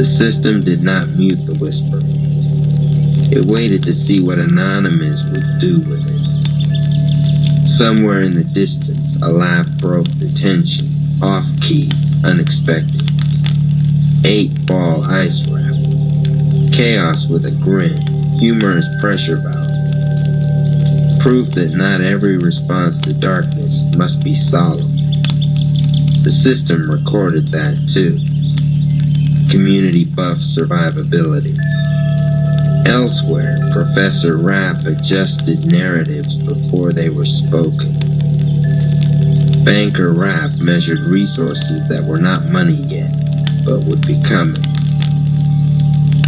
The system did not mute the whisper. It waited to see what Anonymous would do with it. Somewhere in the distance, a laugh broke the tension, off-key, unexpected. 8-ball ice wrap. Chaos with a grin, humorous pressure valve. Proof that not every response to darkness must be solemn. The system recorded that too. Community buff survivability. Elsewhere, Professor Rapp adjusted narratives before they were spoken. Banker Rapp measured resources that were not money yet, but would be coming.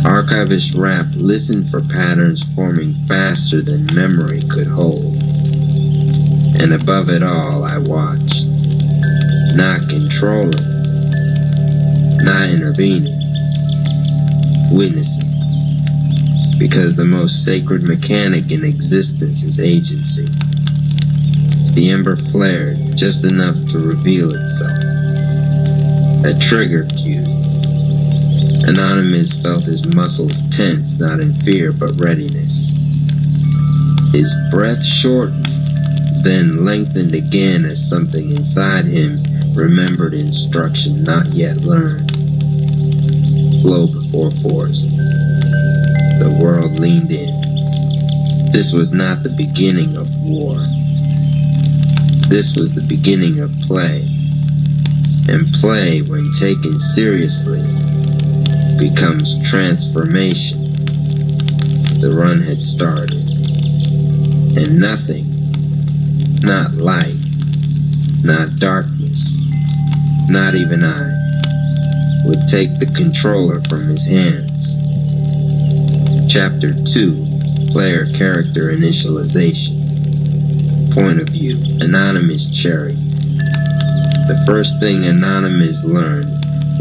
Archivist Rapp listened for patterns forming faster than memory could hold. And above it all, I watched. Not controlling. Not intervening. Witnessing. Because the most sacred mechanic in existence is agency. The ember flared just enough to reveal itself. A trigger cue. Anonymous felt his muscles tense, not in fear, but readiness. His breath shortened, then lengthened again as something inside him remembered instruction not yet learned. Flow before force. The world leaned in. This was not the beginning of war. This was the beginning of play. And play, when taken seriously, becomes transformation. The run had started. And nothing, not light, not darkness, not even I, would take the controller from his hands. Chapter 2, Player Character Initialization. Point of view, Anonymous Cherry. The first thing Anonymous learned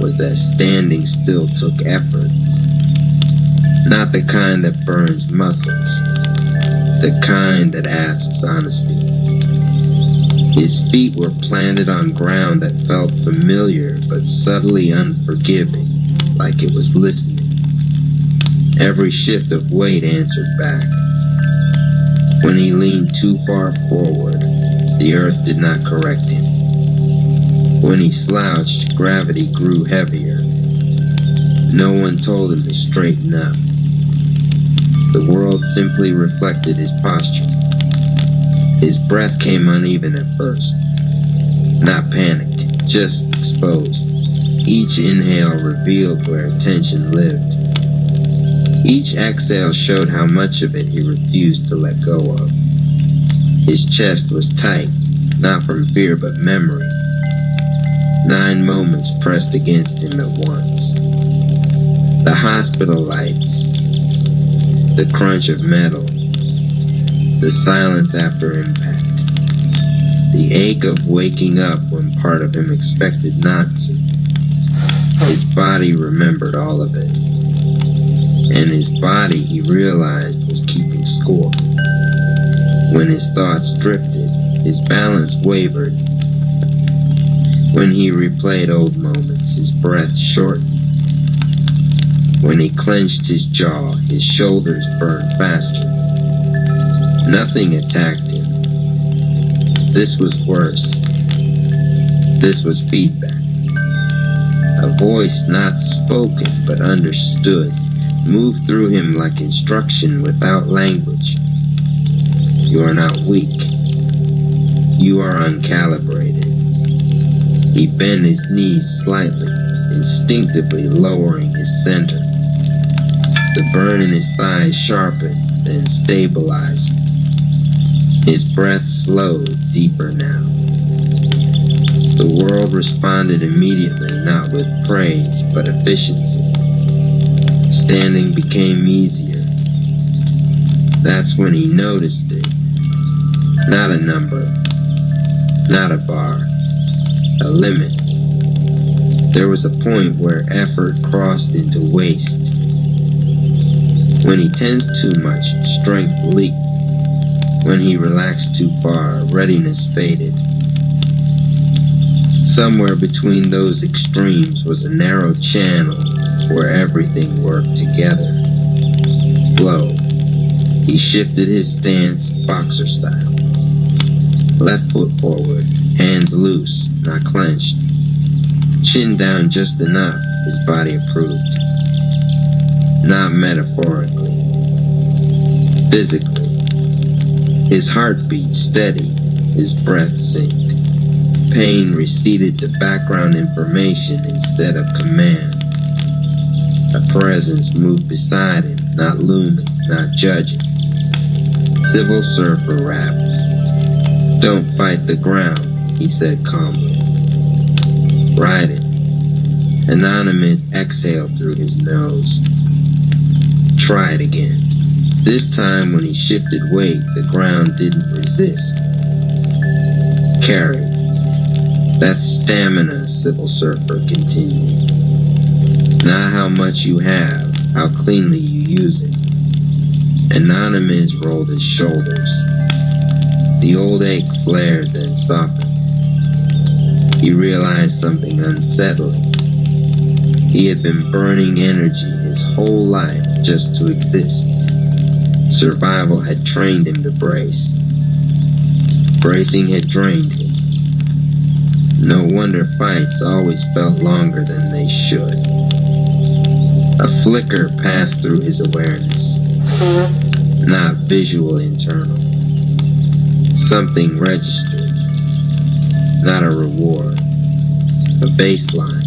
was that standing still took effort. Not the kind that burns muscles. The kind that asks honesty. His feet were planted on ground that felt familiar but subtly unforgiving, like it was listening. Every shift of weight answered back. When he leaned too far forward, the earth did not correct him. When he slouched, gravity grew heavier. No one told him to straighten up. The world simply reflected his posture. His breath came uneven at first. Not panicked, just exposed. Each inhale revealed where attention lived. Each exhale showed how much of it he refused to let go of. His chest was tight, not from fear but memory. 9 moments pressed against him at once. The hospital lights, the crunch of metal, the silence after impact, the ache of waking up when part of him expected not to. His body remembered all of it. And his body, he realized, was keeping score. When his thoughts drifted, his balance wavered. When he replayed old moments, his breath shortened. When he clenched his jaw, his shoulders burned faster. Nothing attacked him. This was worse. This was feedback. A voice not spoken but understood moved through him like instruction without language. You are not weak. You are uncalibrated. He bent his knees slightly, instinctively lowering his center. The burn in his thighs sharpened, then stabilized. His breath slowed, deeper now. The world responded immediately, not with praise, but efficiency. Standing became easier. That's when he noticed it. Not a number, not a bar, a limit. There was a point where effort crossed into waste. When he tensed too much, strength leaked. When he relaxed too far, readiness faded. Somewhere between those extremes was a narrow channel where everything worked together. Flow. He shifted his stance boxer style. Left foot forward, hands loose, not clenched. Chin down just enough, his body approved. Not metaphorically. Physically. His heartbeat steady, his breath synced. Pain receded to background information instead of command. A presence moved beside him, not looming, not judging. Civil Surfer rap. Don't fight the ground, he said calmly. Ride it. Anonymous exhaled through his nose. Try it again. This time when he shifted weight, the ground didn't resist. Carry. That's stamina, Civil Surfer continued. Not how much you have, how cleanly you use it. Anonymous rolled his shoulders. The old ache flared, then softened. He realized something unsettling. He had been burning energy his whole life just to exist. Survival had trained him to brace. Bracing had drained him. No wonder fights always felt longer than they should. A flicker passed through his awareness. Not visual, internal. Something registered. Not a reward. A baseline.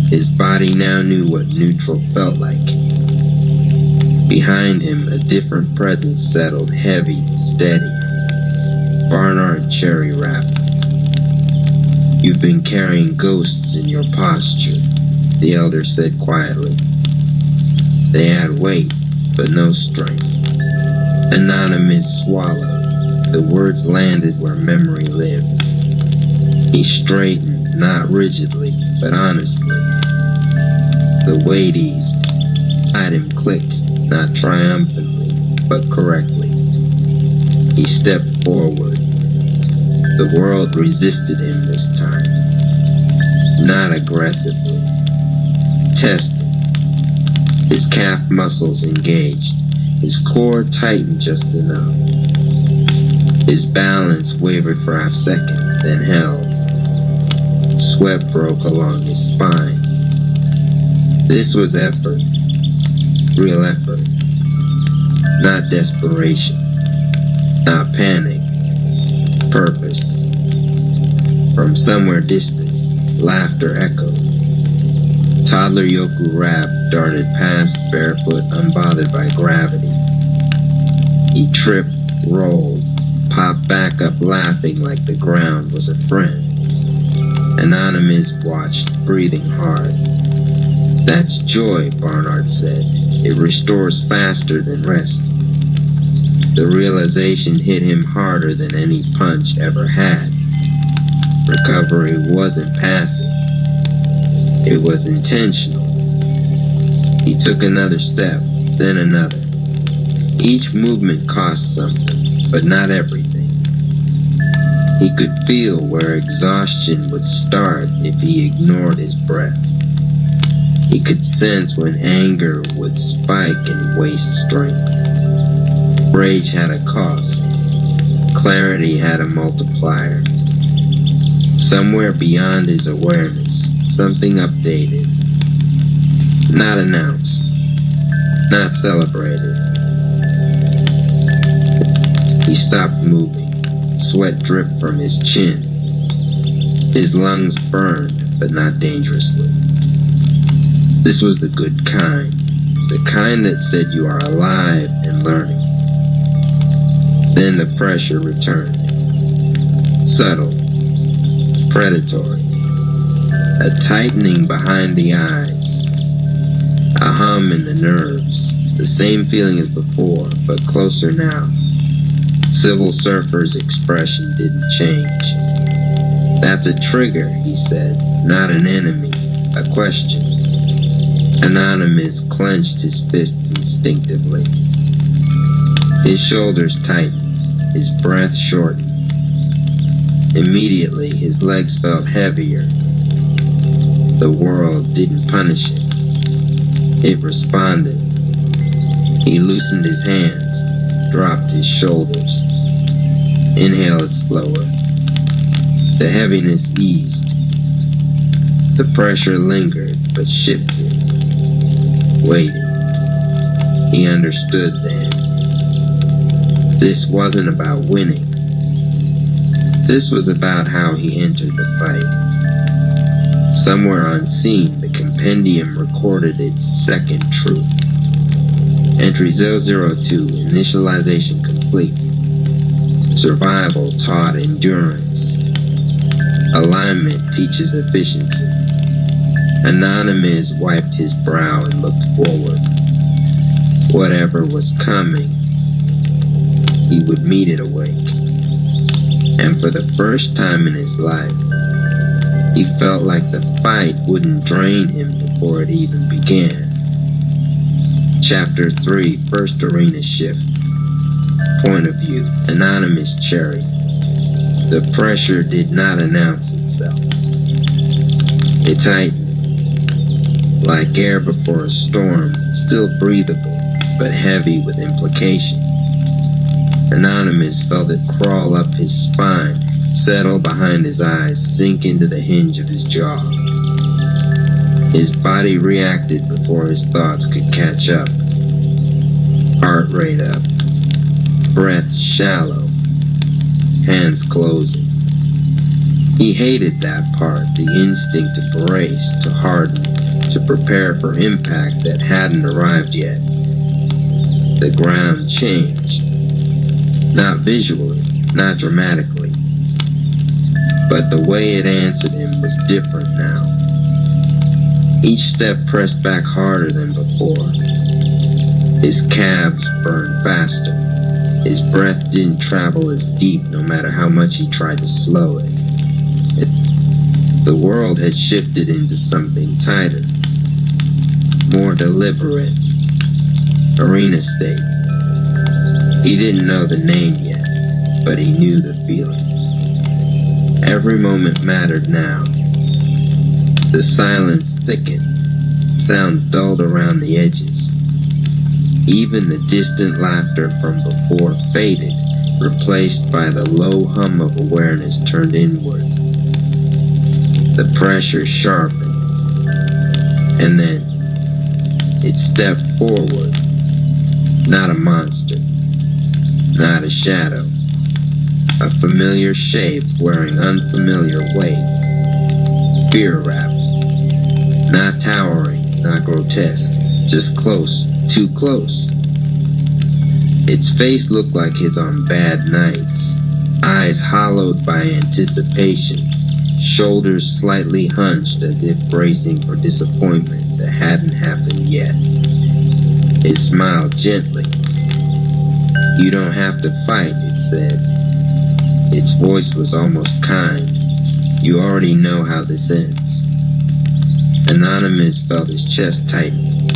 His body now knew what neutral felt like. Behind him, a different presence settled, heavy, steady. Barnard Cherry rapped. You've been carrying ghosts in your posture, the elder said quietly. They had weight, but no strength. Anonymous swallowed. The words landed where memory lived. He straightened, not rigidly, but honestly. The weight eased. Inside him clicked, not triumphantly, but correctly. He stepped forward. The world resisted him this time. Not aggressively. Tested. His calf muscles engaged. His core tightened just enough. His balance wavered for a half second, then held. Sweat broke along his spine. This was effort. Real effort. Not desperation. Not panic. Purpose. From somewhere distant, laughter echoed. Toddler Yoku Rap darted past barefoot, unbothered by gravity. He tripped, rolled, popped back up laughing like the ground was a friend. Anonymous watched, breathing hard. That's joy, Barnard said. It restores faster than rest. The realization hit him harder than any punch ever had. Recovery wasn't passive. It was intentional. He took another step, then another. Each movement cost something, but not everything. He could feel where exhaustion would start if he ignored his breath. He could sense when anger would spike and waste strength. Rage had a cost. Clarity had a multiplier. Somewhere beyond his awareness, something updated. Not announced. Not celebrated. He stopped moving. Sweat dripped from his chin. His lungs burned, but not dangerously. This was the good kind. The kind that said you are alive and learning. Then the pressure returned. Subtle. Predatory. A tightening behind the eyes. A hum in the nerves. The same feeling as before, but closer now. Civil Surfer's expression didn't change. That's a trigger, he said, not an enemy, a question. Anonymous clenched his fists instinctively. His shoulders tightened, his breath shortened. Immediately, his legs felt heavier. The world didn't punish him. It responded. He loosened his hands, dropped his shoulders, inhaled slower. The heaviness eased. The pressure lingered, but shifted. Waiting. He understood then. This wasn't about winning. This was about how he entered the fight. Somewhere unseen, the compendium recorded its second truth. Entry 002, initialization complete. Survival taught endurance. Alignment teaches efficiency. Anonymous wiped his brow and looked forward. Whatever was coming, he would meet it awake. And for the first time in his life, he felt like the fight wouldn't drain him before it even began. Chapter 3, First Arena Shift. Point of view, Anonymous Cherry. The pressure did not announce itself. It tightened, like air before a storm, still breathable, but heavy with implication. Anonymous felt it crawl up his spine, settle behind his eyes, sink into the hinge of his jaw. His body reacted before his thoughts could catch up. Heart rate up. Breath shallow. Hands closing. He hated that part, the instinct to brace, to harden, to prepare for impact that hadn't arrived yet. The ground changed. Not visually, not dramatically. But the way it answered him was different now. Each step pressed back harder than before. His calves burned faster. His breath didn't travel as deep no matter how much he tried to slow it. The world had shifted into something tighter, more deliberate. Arena state. He didn't know the name yet, but he knew the feeling. Every moment mattered now. The silence thickened, sounds dulled around the edges. Even the distant laughter from before faded, replaced by the low hum of awareness turned inward. The pressure sharpened, and then it stepped forward. Not a monster, not a shadow, a familiar shape wearing unfamiliar weight. Fear Rap. Not towering, not grotesque, just close, too close. Its face looked like his on bad nights, eyes hollowed by anticipation, shoulders slightly hunched as if bracing for disappointment that hadn't happened yet. It smiled gently. You don't have to fight, it said. Its voice was almost kind. You already know how this ends. Anonymous felt his chest tighten.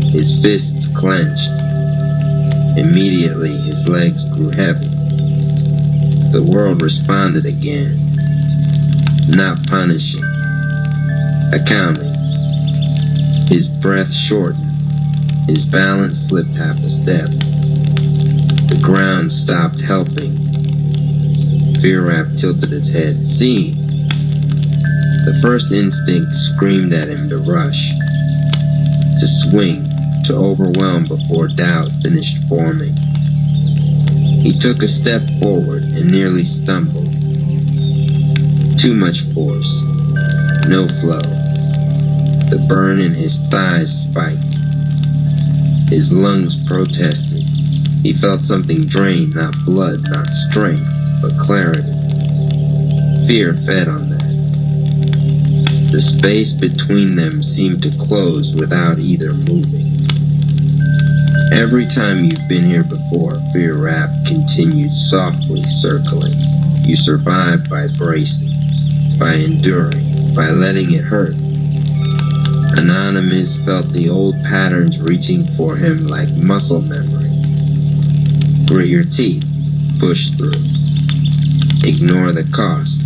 His fists clenched. Immediately, his legs grew heavy. The world responded again. Not punishing. Accounting. His breath shortened. His balance slipped half a step. The ground stopped helping. Fear Rap tilted its head, seeing. The first instinct screamed at him to rush, to swing, to overwhelm before doubt finished forming. He took a step forward and nearly stumbled. Too much force, no flow. The burn in his thighs spiked. His lungs protested. He felt something drain, not blood, not strength, but clarity. Fear fed on that. The space between them seemed to close without either moving. Every time you've been here before, Fear Rap continued softly circling. You survived by bracing, by enduring, by letting it hurt. Anonymous felt the old patterns reaching for him like muscle memory. Grit your teeth, push through. Ignore the cost.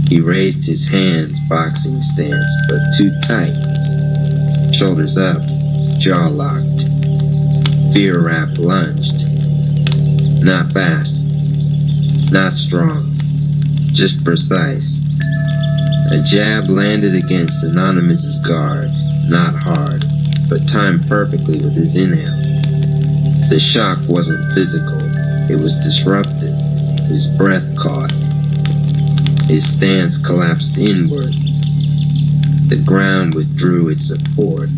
He raised his hands, boxing stance, but too tight. shoulders up, jaw locked. Fear Rap lunged. Not fast, not strong, just precise. A jab landed against Anonymous's guard, not hard, but timed perfectly with his inhale. The shock wasn't physical, it was disruptive. His breath caught. His stance collapsed inward. The ground withdrew its support.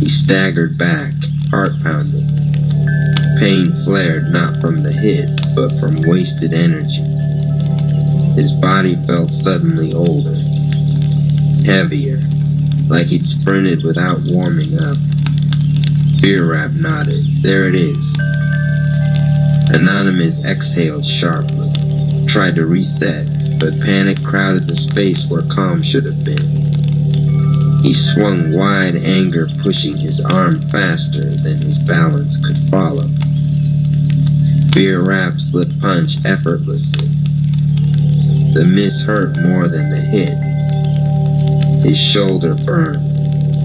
He staggered back, heart pounding. Pain flared not from the hit, but from wasted energy. His body felt suddenly older, heavier, like he'd sprinted without warming up. Fear Rap nodded. There it is. Anonymous exhaled sharply, tried to reset, but panic crowded the space where calm should have been. He swung wide, anger pushing his arm faster than his balance could follow. Fear Rap slipped punch effortlessly. The miss hurt more than the hit. His shoulder burned.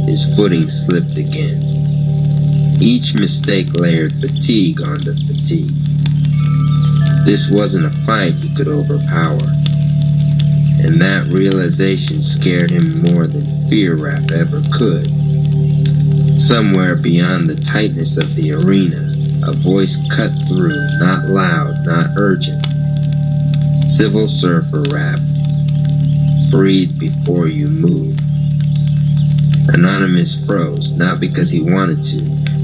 His footing slipped again. Each mistake layered fatigue onto fatigue. This wasn't a fight he could overpower. And that realization scared him more than Fear Rap ever could. Somewhere beyond the tightness of the arena, a voice cut through, not loud, not urgent. Civil Surfer Rap. Breathe before you move. Anonymous froze, not because he wanted to,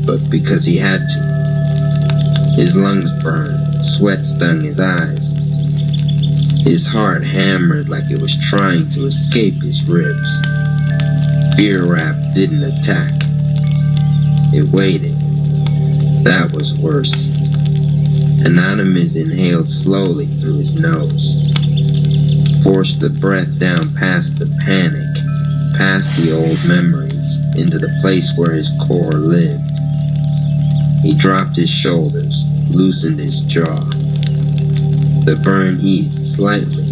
but because he had to. His lungs burned, sweat stung his eyes. His heart hammered like it was trying to escape his ribs. Fear Rap didn't attack. It waited. That was worse. Anonymous inhaled slowly through his nose. Forced the breath down past the panic, past the old memories, into the place where his core lived. He dropped his shoulders, loosened his jaw. The burn eased slightly.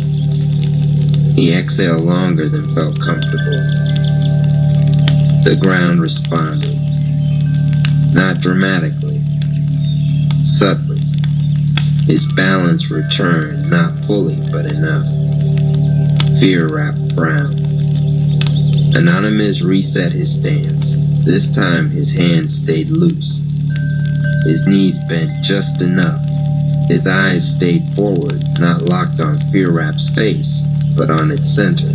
He exhaled longer than felt comfortable. The ground responded. Not dramatically, subtly. His balance returned, not fully, but enough. Fear Rap frowned. Anonymous reset his stance. This time his hands stayed loose. His knees bent just enough. His eyes stayed forward, not locked on Fear Rap's face, but on its center.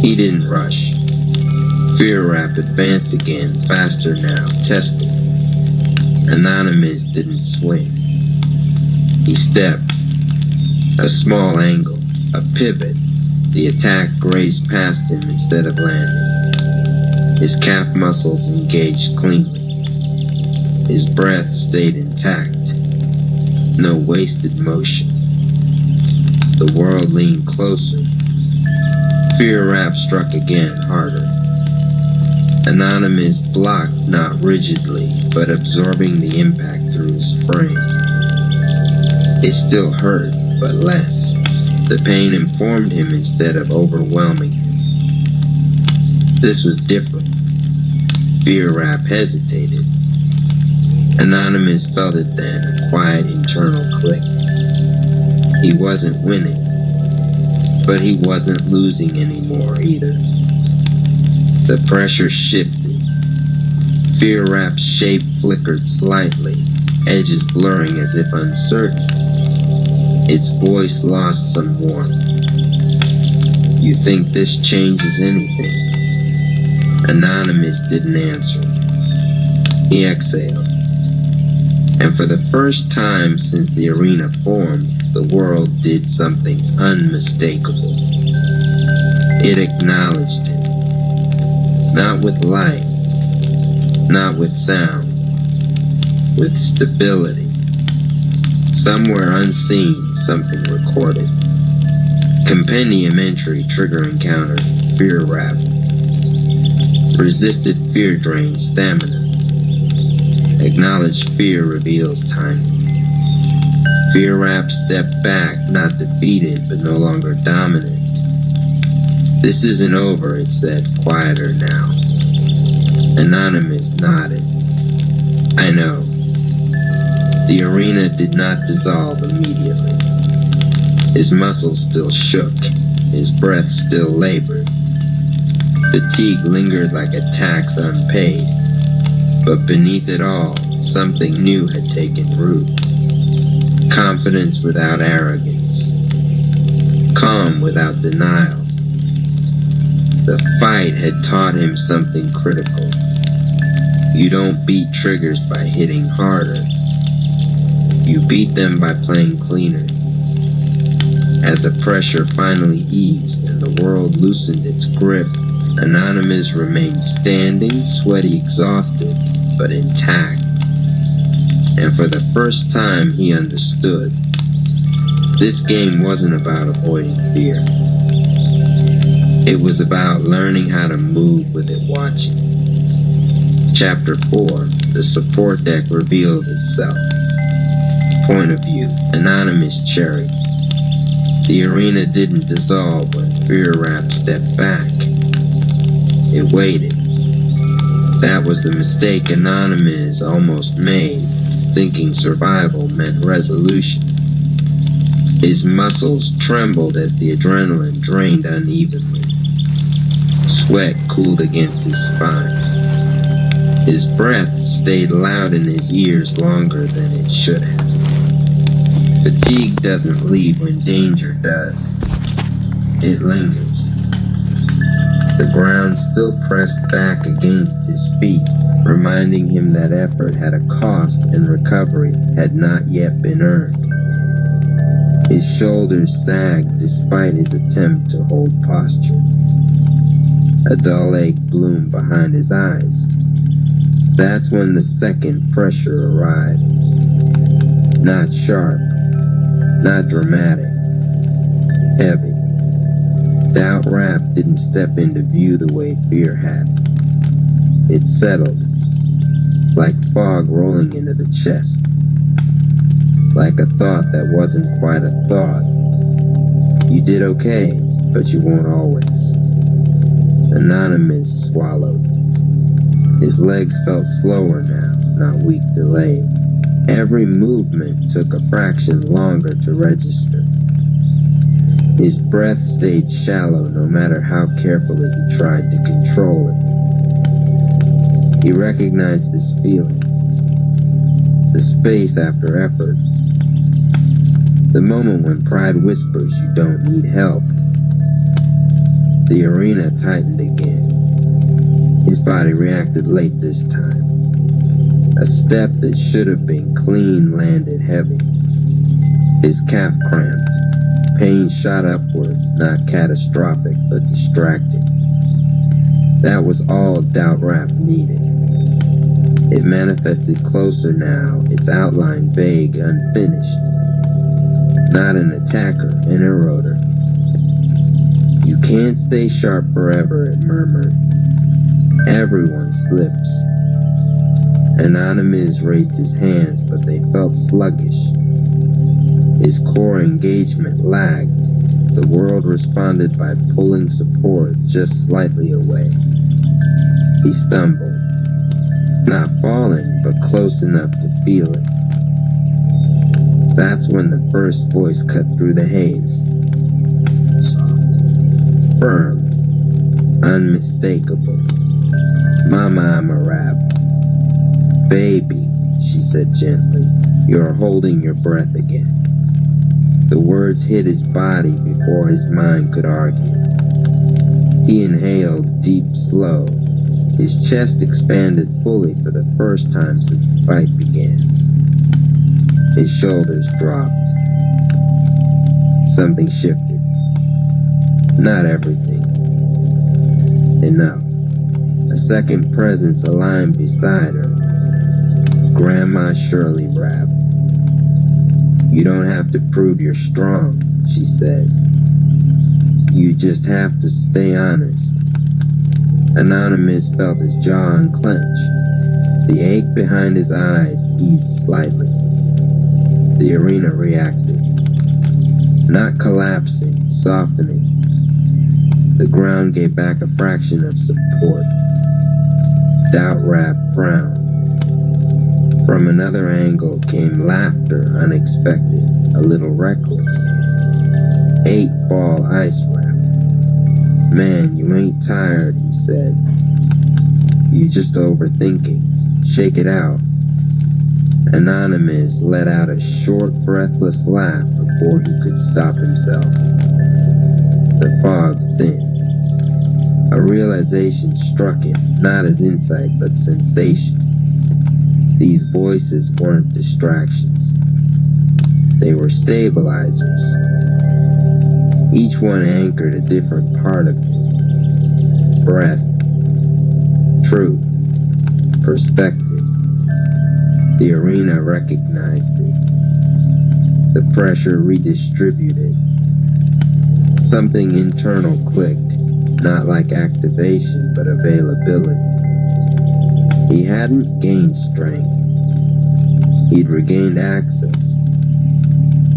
He didn't rush. Fear Rap advanced again, faster now, testing. Anonymous didn't swing. He stepped. A small angle, a pivot. The attack grazed past him instead of landing. His calf muscles engaged cleanly. His breath stayed intact. No wasted motion. The world leaned closer. Fear Rap struck again, harder. Anonymous blocked, not rigidly, but absorbing the impact through his frame. It still hurt, but less. The pain informed him instead of overwhelming him. This was different. Fear Rap hesitated. Anonymous felt it then, a quiet internal click. He wasn't winning, but he wasn't losing anymore either. The pressure shifted. Fear Rap's shape flickered slightly, edges blurring as if uncertain. Its voice lost some warmth. You think this changes anything? Anonymous didn't answer. He exhaled. And for the first time since the arena formed, the world did something unmistakable. It acknowledged him. Not with light, not with sound, with stability. Somewhere unseen, something recorded. Compendium entry trigger encounter, Fear Rap. Resisted fear drains stamina. Acknowledged fear reveals timing. Fear Rap stepped back, not defeated, but no longer dominant. This isn't over, it said, quieter now. Anonymous nodded. I know. The arena did not dissolve immediately. His muscles still shook, his breath still labored. Fatigue lingered like a tax unpaid, but beneath it all, something new had taken root. Confidence without arrogance. Calm without denial. The fight had taught him something critical. You don't beat triggers by hitting harder. You beat them by playing cleaner. As the pressure finally eased and the world loosened its grip, Anonymous remained standing, sweaty, exhausted, but intact. And for the first time he understood. This game wasn't about avoiding fear. It was about learning how to move with it watching. Chapter 4, the support deck reveals itself. Point of view, Anonymous Cherry. The arena didn't dissolve when Fear Rap stepped back. It waited. That was the mistake Anonymous almost made, thinking survival meant resolution. His muscles trembled as the adrenaline drained unevenly. Sweat cooled against his spine. His breath stayed loud in his ears longer than it should have. Fatigue doesn't leave when danger does. It lingers. The ground still pressed back against his feet, reminding him that effort had a cost and recovery had not yet been earned. His shoulders sagged despite his attempt to hold posture. A dull ache bloomed behind his eyes. That's when the second pressure arrived. Not sharp, not dramatic, heavy. Doubt Rap didn't step into view the way Fear had. It settled, like fog rolling into the chest. Like a thought that wasn't quite a thought. You did okay, but you won't always. Anonymous swallowed. His legs felt slower now, not weak delayed. Every movement took a fraction longer to register. His breath stayed shallow no matter how carefully he tried to control it. He recognized this feeling. The space after effort. The moment when pride whispers you don't need help. The arena tightened again. His body reacted late this time. A step that should have been clean landed heavy. His calf cramped. Pain shot upward, not catastrophic, but distracting. That was all Doubt Rap needed. It manifested closer now, its outline vague, unfinished. Not an attacker, an eroder. You can't stay sharp forever, it murmured. Everyone slips. Anonymous raised his hands, but they felt sluggish. His core engagement lagged. The world responded by pulling support just slightly away. He stumbled. Not falling, but close enough to feel it. That's when the first voice cut through the haze. Soft, firm, unmistakable. Mama, I'm a rap. Baby, she said gently, you're holding your breath again. The words hit his body before his mind could argue. He inhaled deep, slow. His chest expanded fully for the first time since the fight began. His shoulders dropped. Something shifted. Not everything. Enough. A second presence aligned beside her. Grandma Shirley Rap. You don't have to prove you're strong, she said. You just have to stay honest. Anonymous felt his jaw unclench. The ache behind his eyes eased slightly. The arena reacted. Not collapsing, softening. The ground gave back a fraction of support. Doubtrap frowned. From another angle came laughter, unexpected, a little reckless. 8-ball ice wrap. Man, you ain't tired, he said. You just overthinking. Shake it out. Anonymous let out a short, breathless laugh before he could stop himself. The fog thinned. A realization struck him, not as insight, but sensation. These voices weren't distractions. They were stabilizers. Each one anchored a different part of him. Breath, truth, perspective. The arena recognized it. The pressure redistributed. Something internal clicked, not like activation, but availability. He hadn't gained strength. He'd regained access.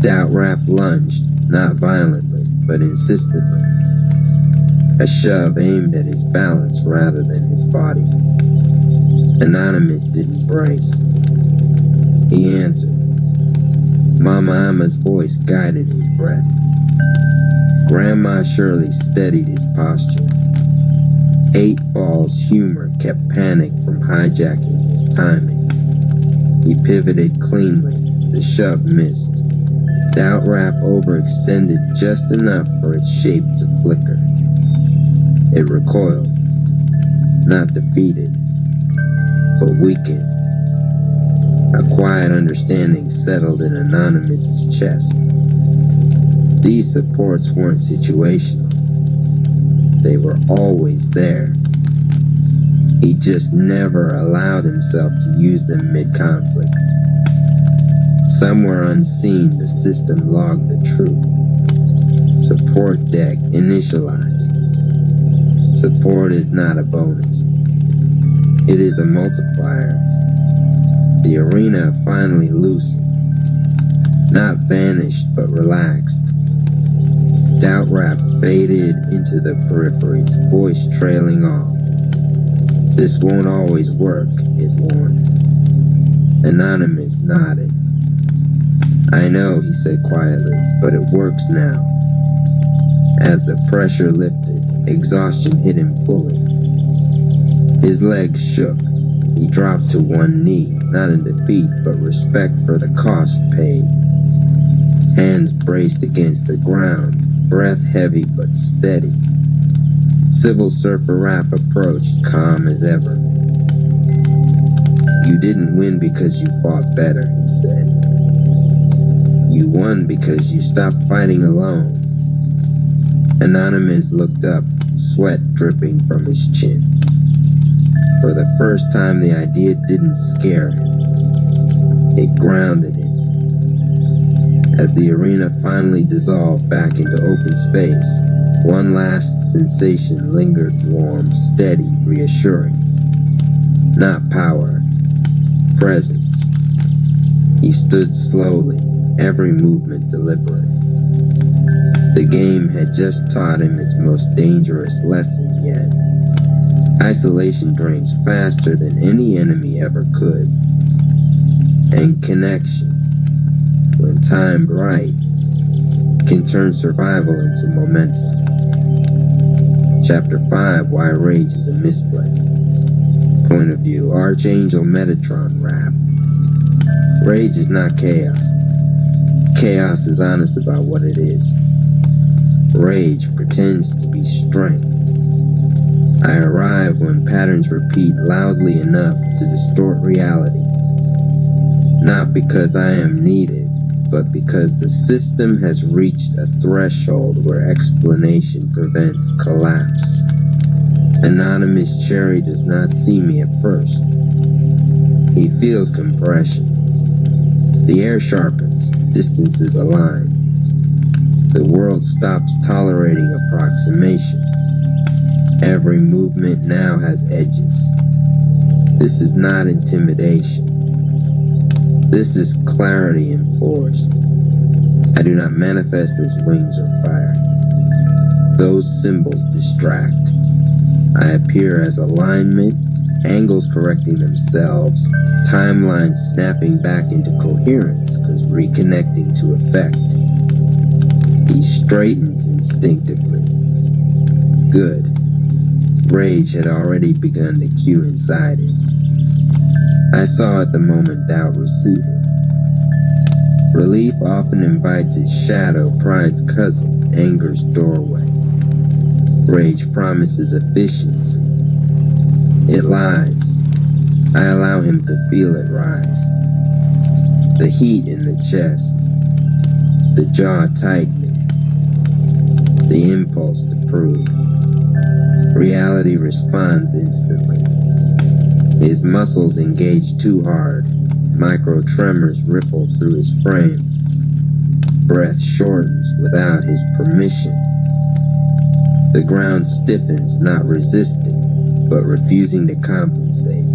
Doubtrap lunged, not violently, but insistently. A shove aimed at his balance rather than his body. Anonymous didn't brace. He answered. Mama Ama's voice guided his breath. Grandma Shirley steadied his posture. 8-ball's humor kept panic from hijacking his timing. He pivoted cleanly. The shove missed. Doubtrap overextended just enough for its shape to flicker. It recoiled, not defeated, but weakened. A quiet understanding settled in Anonymous's chest. These supports weren't situational. They were always there. He just never allowed himself to use them mid-conflict. Somewhere unseen, the system logged the truth. Support deck initialized. Support is not a bonus. It is a multiplier. The arena finally loosened. Not vanished, but relaxed. Doubtrap faded into the periphery, its voice trailing off. This won't always work, it warned. Anonymous nodded. I know, he said quietly, but it works now. As the pressure lifted, exhaustion hit him fully. His legs shook. He dropped to one knee, not in defeat, but respect for the cost paid. Hands braced against the ground, breath heavy but steady. Civil Surfer Rap approached, calm as ever. You didn't win because you fought better, he said. You won because you stopped fighting alone. Anonymous looked up, sweat dripping from his chin. For the first time, the idea didn't scare him. It grounded him. As the arena finally dissolved back into open space, one last sensation lingered, warm, steady, reassuring. Not power, presence. He stood slowly, every movement deliberate. The game had just taught him its most dangerous lesson yet. Isolation drains faster than any enemy ever could. And connection, when timed right, can turn survival into momentum. Chapter 5, Why Rage is a Misplay. Point of view, Archangel Metatron rap. Rage is not chaos. Chaos is honest about what it is. Rage pretends to be strength. I arrive when patterns repeat loudly enough to distort reality. Not because I am needed, but because the system has reached a threshold where explanation prevents collapse. Anonymous Cherry does not see me at first. He feels compression. The air sharpens, distances align. The world stops tolerating approximation. Every movement now has edges. This is not intimidation. This is clarity enforced. I do not manifest as wings or fire. Those symbols distract. I appear as alignment, angles correcting themselves, timelines snapping back into coherence cause reconnecting to effect. He straightens instinctively. Good. Rage had already begun to cue inside him. I saw it the moment doubt receded. Relief often invites its shadow, pride's cousin, anger's doorway. Rage promises efficiency. It lies. I allow him to feel it rise. The heat in the chest, the jaw tightening, the impulse to prove. Reality responds instantly. His muscles engage too hard. Micro tremors ripple through his frame. Breath shortens without his permission. The ground stiffens, not resisting, but refusing to compensate.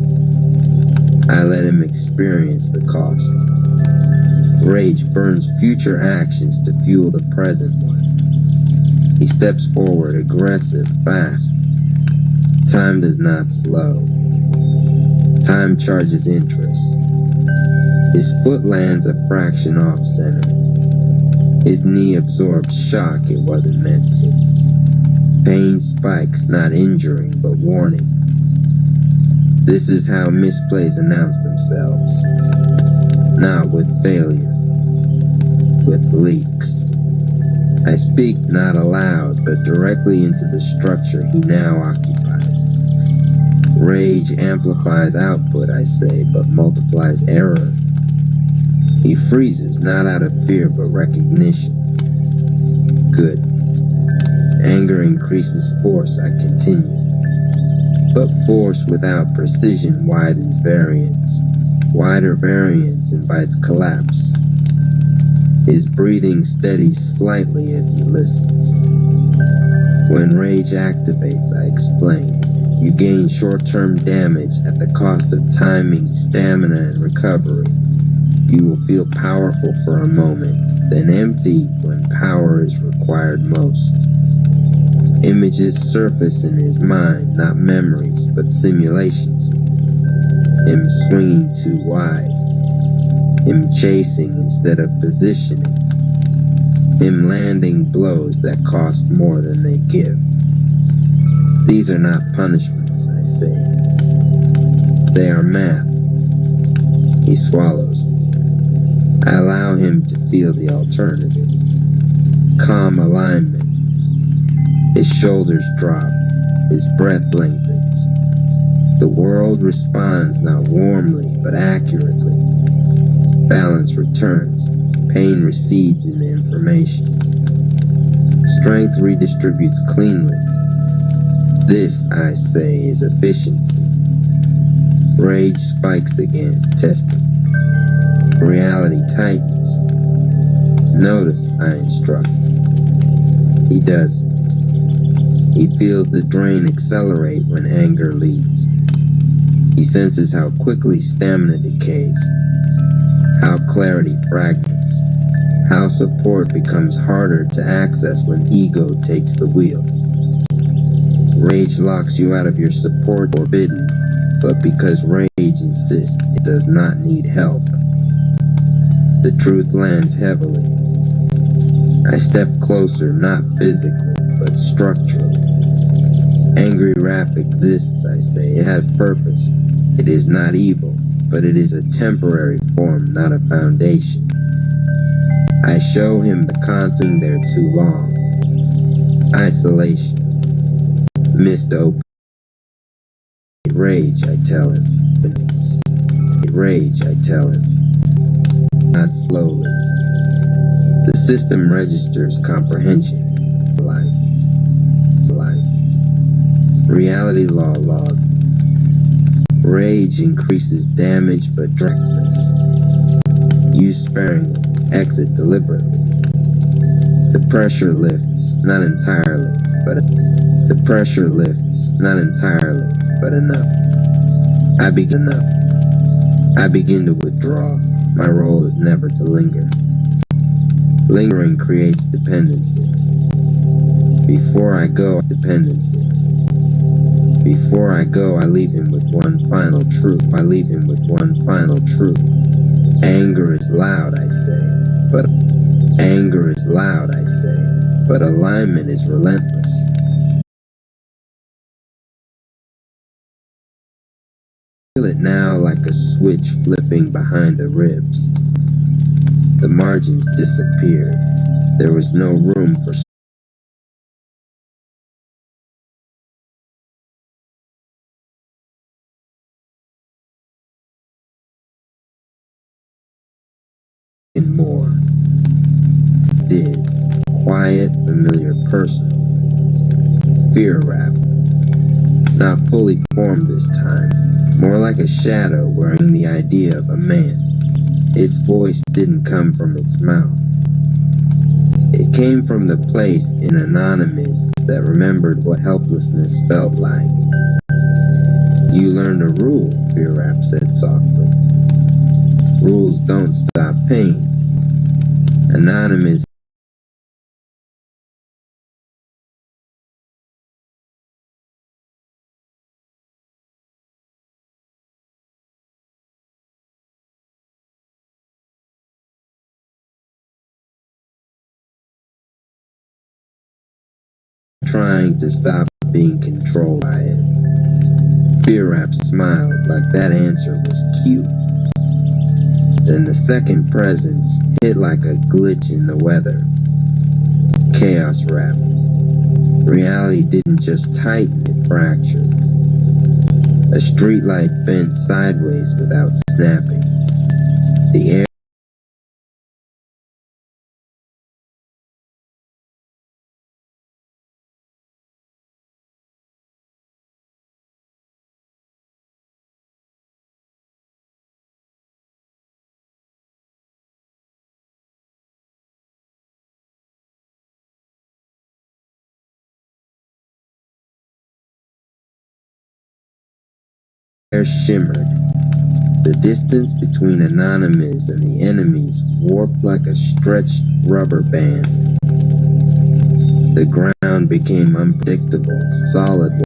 I let him experience the cost. Rage burns future actions to fuel the present one. He steps forward, aggressive, fast. Time does not slow. Time charges interest. His foot lands a fraction off center. His knee absorbs shock it wasn't meant to. Pain spikes, not injuring, but warning. This is how misplays announce themselves. Not with failure, with leaks. I speak not aloud, but directly into the structure he now occupies. Rage amplifies output, I say, but multiplies error. He freezes, not out of fear, but recognition. Good. Anger increases force, I continue. But force without precision widens variance. Wider variance invites collapse. His breathing steadies slightly as he listens. When rage activates, I explain. You gain short-term damage at the cost of timing, stamina, and recovery. You will feel powerful for a moment, then empty when power is required most. Images surface in his mind, not memories, but simulations. Him swinging too wide. Him chasing instead of positioning. Him landing blows that cost more than they give. These are not punishments, I say. They are math. He swallows. I allow him to feel the alternative. Calm alignment. His shoulders drop. His breath lengthens. The world responds not warmly, but accurately. Balance returns. Pain recedes in the information. Strength redistributes cleanly. This, I say, is efficiency. Rage spikes again, testing. Reality tightens. Notice, I instruct. He does. He feels the drain accelerate when anger leads. He senses how quickly stamina decays, how clarity fragments, how support becomes harder to access when ego takes the wheel. Rage locks you out of your support forbidden, but because rage insists it does not need help. The truth lands heavily. I step closer, not physically, but structurally. Angry rap exists, I say. It has purpose. It is not evil, but it is a temporary form, not a foundation. I show him the constant there too long. Isolation. Missed open. Rage, I tell him. Rage, I tell him. Not slowly. The system registers comprehension. Realizes. Reality law logged. Rage increases damage but directs us. Use sparingly. Exit deliberately. The pressure lifts, not entirely, but enough. I begin to withdraw. My role is never to linger. Lingering creates dependency. Before I go, dependency. Before I go, I leave him with one final truth. I leave him with one final truth. Anger is loud, I say, but anger is loud, I say, but alignment is relentless. I feel it now like a switch flipping behind the ribs. The margins disappeared. There was no room for more. Did. Quiet, familiar, personal. Fear rap. Not fully formed this time. More like a shadow wearing the idea of a man. Its voice didn't come from its mouth. It came from the place in Anonymous that remembered what helplessness felt like. You learned a rule, Fear Rap said softly. Rules don't stop pain. Anonymous trying to stop being controlled by it. Fear Rap smiled like that answer was cute. Then the second presence hit like a glitch in the weather. Chaos Rap. Reality didn't just tighten, it fractured. A streetlight bent sideways without snapping. The air shimmered. The distance between Anonymous and the enemies warped like a stretched rubber band. The ground became unpredictable, solid.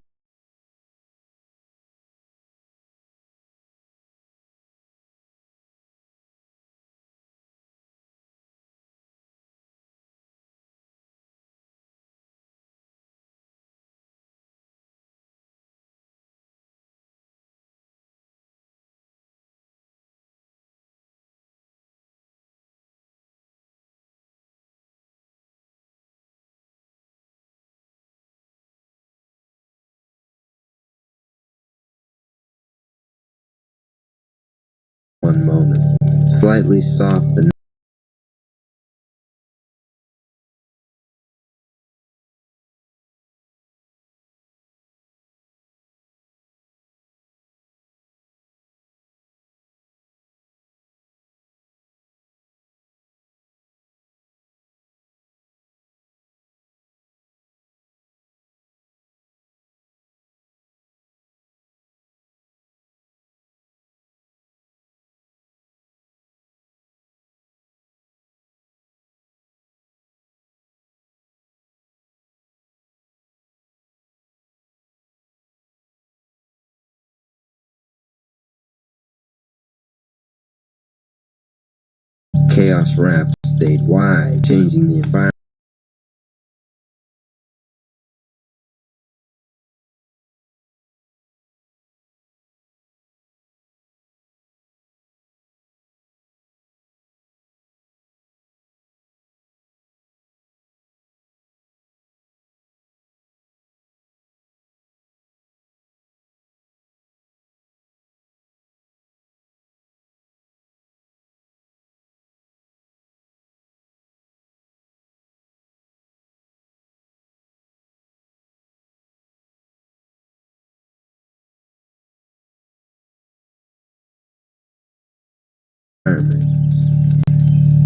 One moment, slightly soft and Chaos Rap stayed wide, changing the environment.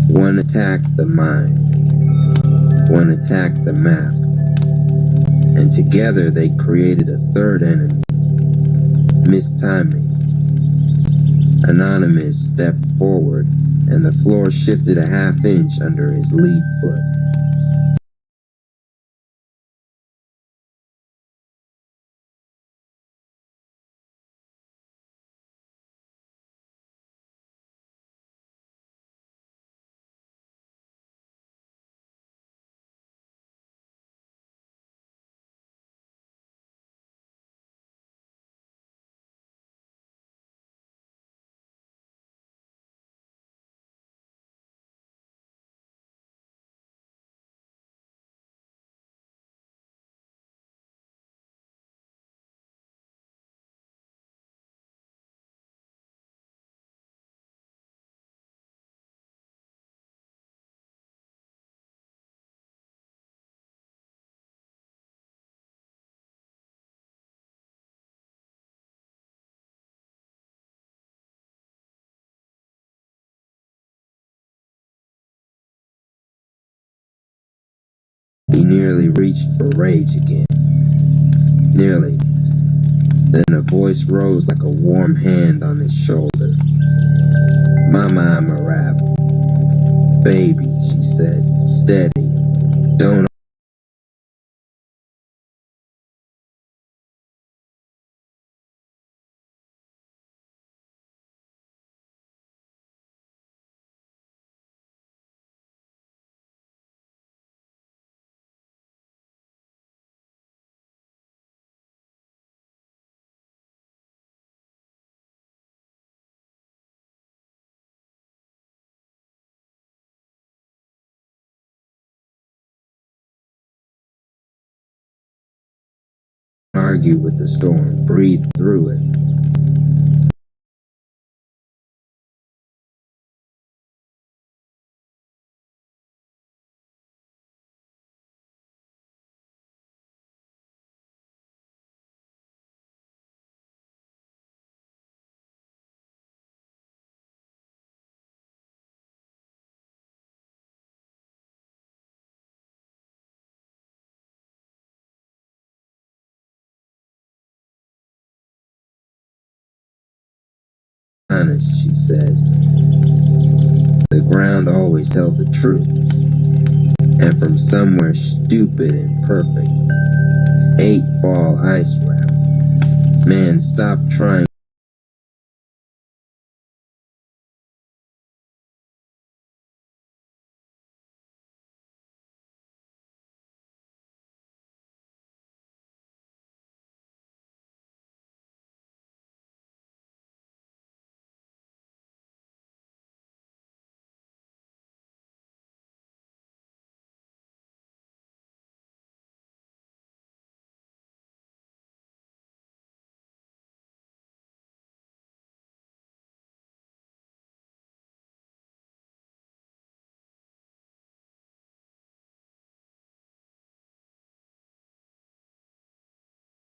One attacked the mind, one attacked the map, and together they created a third enemy. Mistiming. Anonymous stepped forward, and the floor shifted a half inch under his lead foot. He nearly reached for rage again. Nearly. Then a voice rose like a warm hand on his shoulder. "Mama, I'm a rap. Baby," she said, "steady. Don't." Argue with the storm. Breathe through it. Honest, she said. The ground always tells the truth. And from somewhere stupid and perfect. 8-ball ice wrap. Man, stop trying.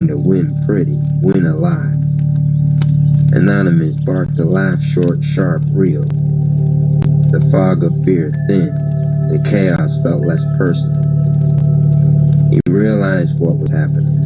To win pretty, win alive. Anonymous barked a laugh short, sharp, real. The fog of fear thinned. The chaos felt less personal. He realized what was happening.